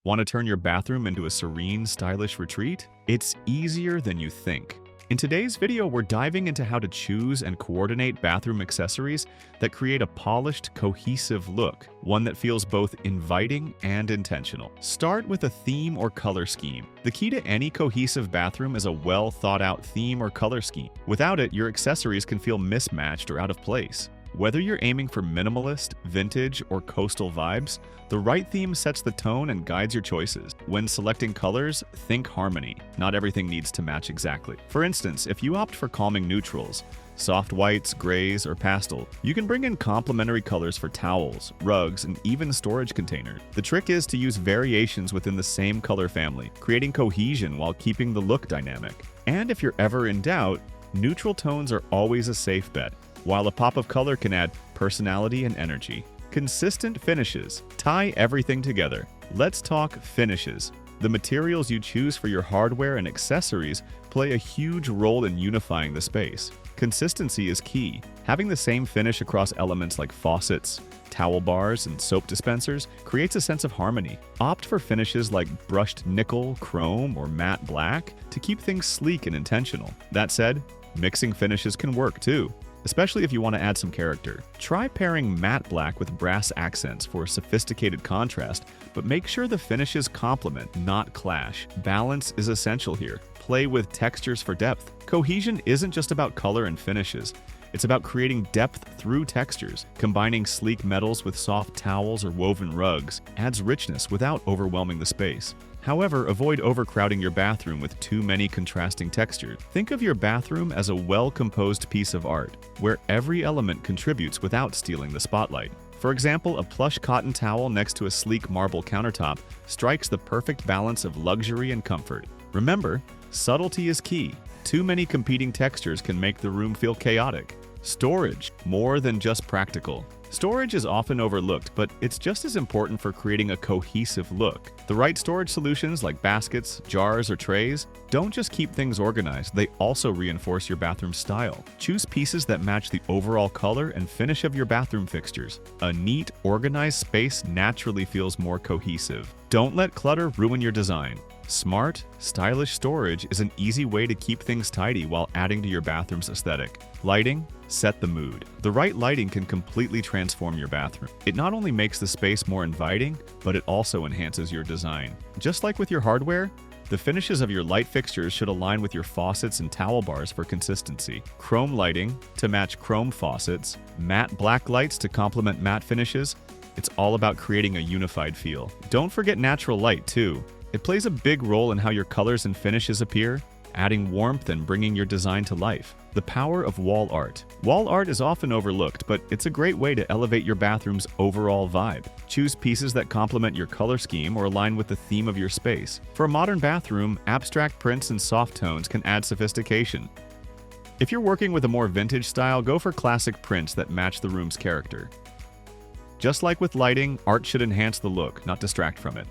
Want to turn your bathroom into a serene, stylish retreat? It's easier than you think. In today's video, we're diving into how to choose and coordinate bathroom accessories that create a polished, cohesive look, one that feels both inviting and intentional. Start with a theme or color scheme. The key to any cohesive bathroom is a well-thought-out theme or color scheme. Without it, your accessories can feel mismatched or out of place. Whether you're aiming for minimalist, vintage, or coastal vibes, the right theme sets the tone and guides your choices. When selecting colors, think harmony. Not everything needs to match exactly. For instance, if you opt for calming neutrals, soft whites, grays, or pastel, you can bring in complementary colors for towels, rugs, and even storage containers. The trick is to use variations within the same color family, creating cohesion while keeping the look dynamic. And if you're ever in doubt, neutral tones are always a safe bet, while a pop of color can add personality and energy. Consistent finishes. Tie everything together. Let's talk finishes. The materials you choose for your hardware and accessories play a huge role in unifying the space. Consistency is key. Having the same finish across elements like faucets, towel bars, and soap dispensers creates a sense of harmony. Opt for finishes like brushed nickel, chrome, or matte black to keep things sleek and intentional. That said, mixing finishes can work too, especially if you want to add some character. Try pairing matte black with brass accents for sophisticated contrast, but make sure the finishes complement, not clash. Balance is essential here. Play with textures for depth. Cohesion isn't just about color and finishes. It's about creating depth through textures. Combining sleek metals with soft towels or woven rugs adds richness without overwhelming the space. However, avoid overcrowding your bathroom with too many contrasting textures. Think of your bathroom as a well-composed piece of art, where every element contributes without stealing the spotlight. For example, a plush cotton towel next to a sleek marble countertop strikes the perfect balance of luxury and comfort. Remember, subtlety is key. Too many competing textures can make the room feel chaotic. Storage, more than just practical. Storage is often overlooked, but it's just as important for creating a cohesive look. The right storage solutions like baskets, jars, or trays don't just keep things organized, they also reinforce your bathroom style. Choose pieces that match the overall color and finish of your bathroom fixtures. A neat, organized space naturally feels more cohesive. Don't let clutter ruin your design. Smart, stylish storage is an easy way to keep things tidy while adding to your bathroom's aesthetic. Lighting, set the mood. The right lighting can completely transform your bathroom. It not only makes the space more inviting, but it also enhances your design. Just like with your hardware, the finishes of your light fixtures should align with your faucets and towel bars for consistency. Chrome lighting to match chrome faucets, matte black lights to complement matte finishes. It's all about creating a unified feel. Don't forget natural light too. It plays a big role in how your colors and finishes appear, adding warmth and bringing your design to life. The power of wall art. Wall art is often overlooked, but it's a great way to elevate your bathroom's overall vibe. Choose pieces that complement your color scheme or align with the theme of your space. For a modern bathroom, abstract prints and soft tones can add sophistication. If you're working with a more vintage style, go for classic prints that match the room's character. Just like with lighting, art should enhance the look, not distract from it.